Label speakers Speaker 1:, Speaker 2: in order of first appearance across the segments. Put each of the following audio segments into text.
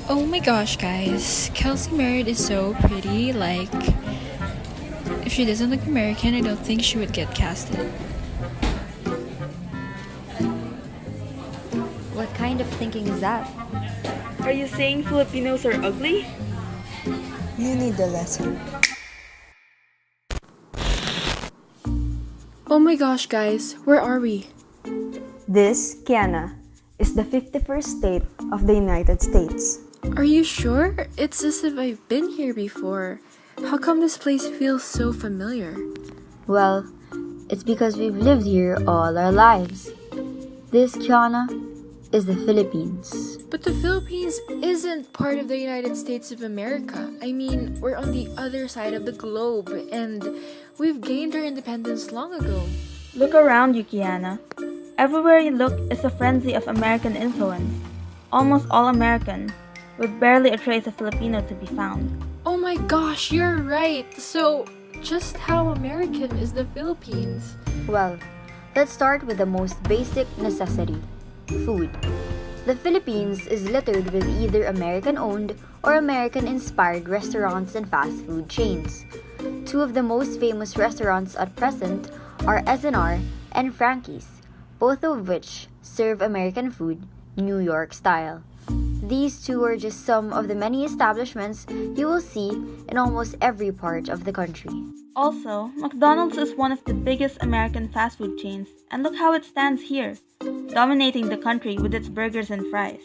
Speaker 1: Oh my gosh, guys. Kelsey Merritt is so pretty. Like, if she doesn't look American, I don't think she would get casted.
Speaker 2: What kind of thinking is that?
Speaker 3: Are you saying Filipinos are ugly?
Speaker 4: You need a lesson.
Speaker 1: Oh my gosh, guys. Where are we?
Speaker 4: This, Keana, is the 51st state of the United States.
Speaker 1: Are you sure? It's as if I've been here before. How come this place feels so familiar?
Speaker 2: Well, it's because we've lived here all our lives. This, Kiana, is the Philippines.
Speaker 1: But the Philippines isn't part of the United States of America. I mean, we're on the other side of the globe, and we've gained our independence long ago.
Speaker 3: Look around you, Keana. Everywhere you look is a frenzy of American influence. Almost all American, with barely a trace of Filipino to be found.
Speaker 1: Oh my gosh, you're right. So, just how American is the Philippines?
Speaker 2: Well, let's start with the most basic necessity, food. The Philippines is littered with either American-owned or American-inspired restaurants and fast food chains. Two of the most famous restaurants at present are SNR and Frankie's, both of which serve American food, New York style. These two are just some of the many establishments you will see in almost every part of the country.
Speaker 3: Also, McDonald's is one of the biggest American fast food chains, and look how it stands here, dominating the country with its burgers and fries.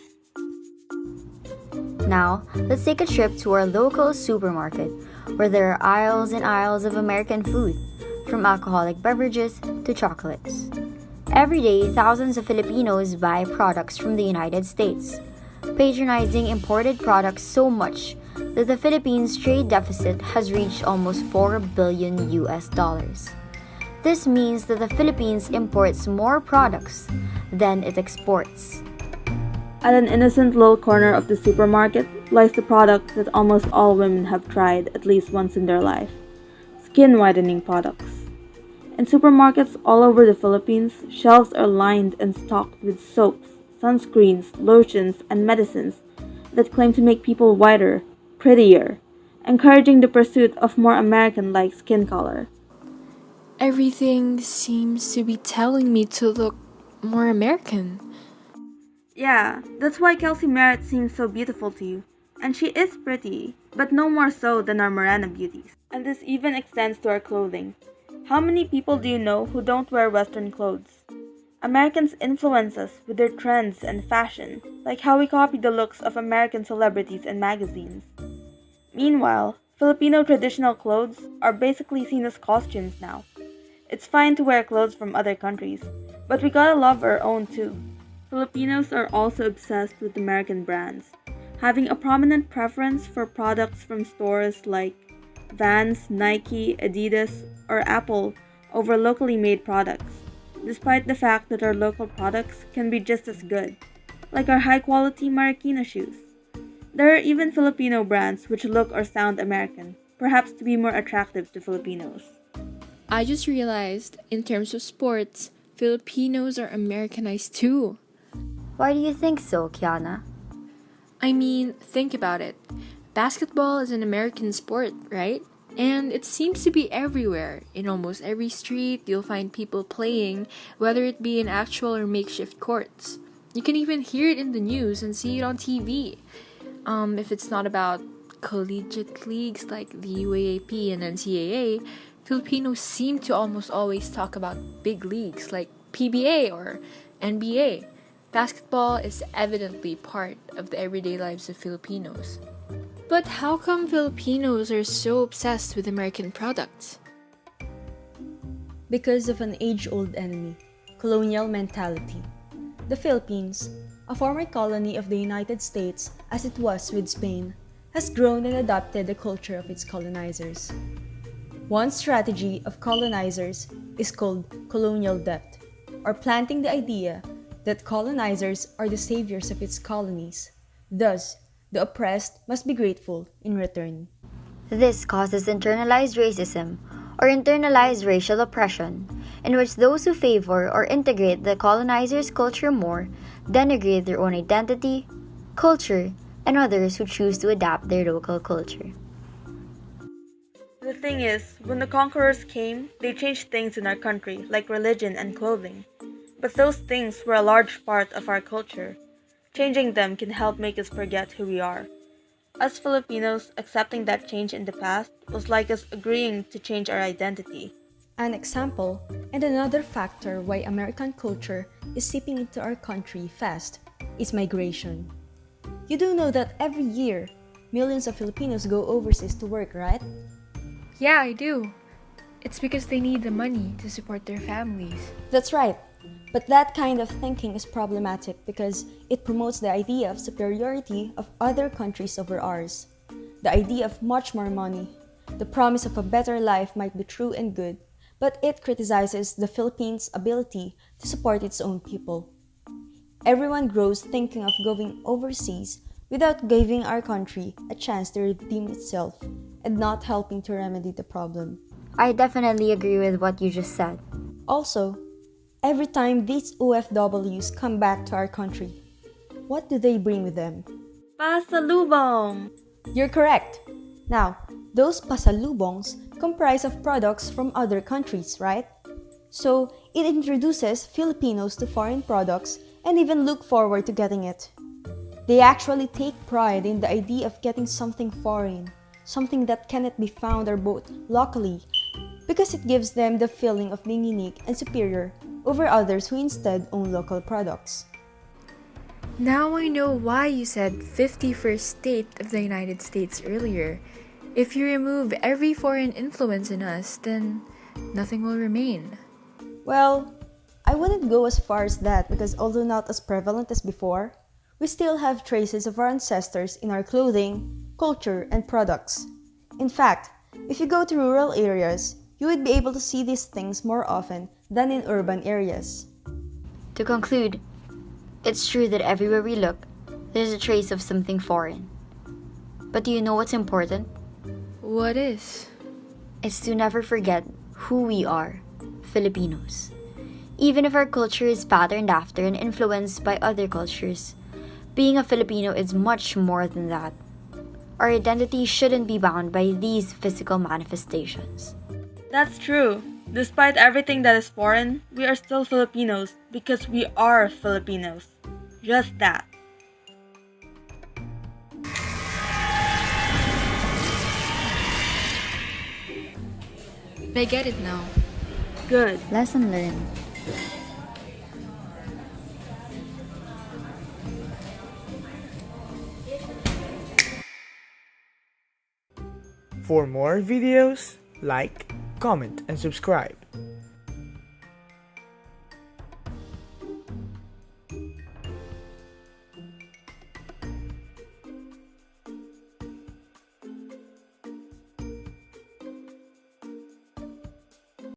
Speaker 2: Now, let's take a trip to our local supermarket, where there are aisles and aisles of American food, from alcoholic beverages to chocolates. Every day, thousands of Filipinos buy products from the United States, patronizing imported products so much that the Philippines' trade deficit has reached almost 4 billion US dollars. This means that the Philippines imports more products than it exports.
Speaker 3: At an innocent little corner of the supermarket lies the product that almost all women have tried at least once in their life: skin whitening products. In supermarkets all over the Philippines, shelves are lined and stocked with soaps, sunscreens, lotions, and medicines that claim to make people whiter, prettier, encouraging the pursuit of more American-like skin color.
Speaker 1: Everything seems to be telling me to look more American.
Speaker 3: Yeah, that's why Kelsey Merritt seems so beautiful to you. And she is pretty, but no more so than our Morena beauties. And this even extends to our clothing. How many people do you know who don't wear Western clothes? Americans influence us with their trends and fashion, like how we copy the looks of American celebrities and magazines. Meanwhile, Filipino traditional clothes are basically seen as costumes now. It's fine to wear clothes from other countries, but we gotta love our own too. Filipinos are also obsessed with American brands, having a prominent preference for products from stores like Vans, Nike, Adidas, or Apple over locally made products, despite the fact that our local products can be just as good, like our high-quality Marikina shoes. There are even Filipino brands which look or sound American, perhaps to be more attractive to Filipinos.
Speaker 1: I just realized, in terms of sports, Filipinos are Americanized too.
Speaker 2: Why do you think so, Kiana?
Speaker 1: I mean, think about it. Basketball is an American sport, right? And it seems to be everywhere. In almost every street, you'll find people playing, whether it be in actual or makeshift courts. You can even hear it in the news and see it on TV. If it's not about collegiate leagues like the UAAP and NCAA, Filipinos seem to almost always talk about big leagues like PBA or NBA. Basketball is evidently part of the everyday lives of Filipinos. But how come Filipinos are so obsessed with American products?
Speaker 4: Because of an age-old enemy, colonial mentality. The Philippines, a former colony of the United States as it was with Spain, has grown and adopted the culture of its colonizers. One strategy of colonizers is called colonial debt, or planting the idea that colonizers are the saviors of its colonies. Thus, the oppressed must be grateful in return.
Speaker 2: This causes internalized racism, or internalized racial oppression, in which those who favor or integrate the colonizer's culture more denigrate their own identity, culture, and others who choose to adapt their local culture.
Speaker 3: The thing is, when the conquerors came, they changed things in our country, like religion and clothing. But those things were a large part of our culture. Changing them can help make us forget who we are. Us Filipinos accepting that change in the past was like us agreeing to change our identity.
Speaker 4: An example, and another factor why American culture is seeping into our country fast, is migration. You do know that every year, millions of Filipinos go overseas to work, right?
Speaker 1: Yeah, I do. It's because they need the money to support their families.
Speaker 4: That's right. But that kind of thinking is problematic because it promotes the idea of superiority of other countries over ours. The idea of much more money. The promise of a better life might be true and good, but it criticizes the Philippines' ability to support its own people. Everyone grows thinking of going overseas without giving our country a chance to redeem itself and not helping to remedy the problem.
Speaker 2: I definitely agree with what you just said.
Speaker 4: Also, every time these OFWs come back to our country, what do they bring with them?
Speaker 3: Pasalubong!
Speaker 4: You're correct. Now, those pasalubongs comprise of products from other countries, right? So, it introduces Filipinos to foreign products and even look forward to getting it. They actually take pride in the idea of getting something foreign, something that cannot be found or bought locally, because it gives them the feeling of being unique and superior over others who instead own local products.
Speaker 1: Now I know why you said 51st state of the United States earlier. If you remove every foreign influence in us, then nothing will remain.
Speaker 4: Well, I wouldn't go as far as that because although not as prevalent as before, we still have traces of our ancestors in our clothing, culture, and products. In fact, if you go to rural areas, you would be able to see these things more often than in urban areas.
Speaker 2: To conclude, it's true that everywhere we look, there's a trace of something foreign. But do you know what's important?
Speaker 1: What is?
Speaker 2: It's to never forget who we are, Filipinos. Even if our culture is patterned after and influenced by other cultures, being a Filipino is much more than that. Our identity shouldn't be bound by these physical manifestations.
Speaker 3: That's true. Despite everything that is foreign, we are still Filipinos because we are Filipinos. Just that.
Speaker 1: I get it now.
Speaker 3: Good.
Speaker 2: Lesson learned.
Speaker 5: For more videos, like, comment, and subscribe.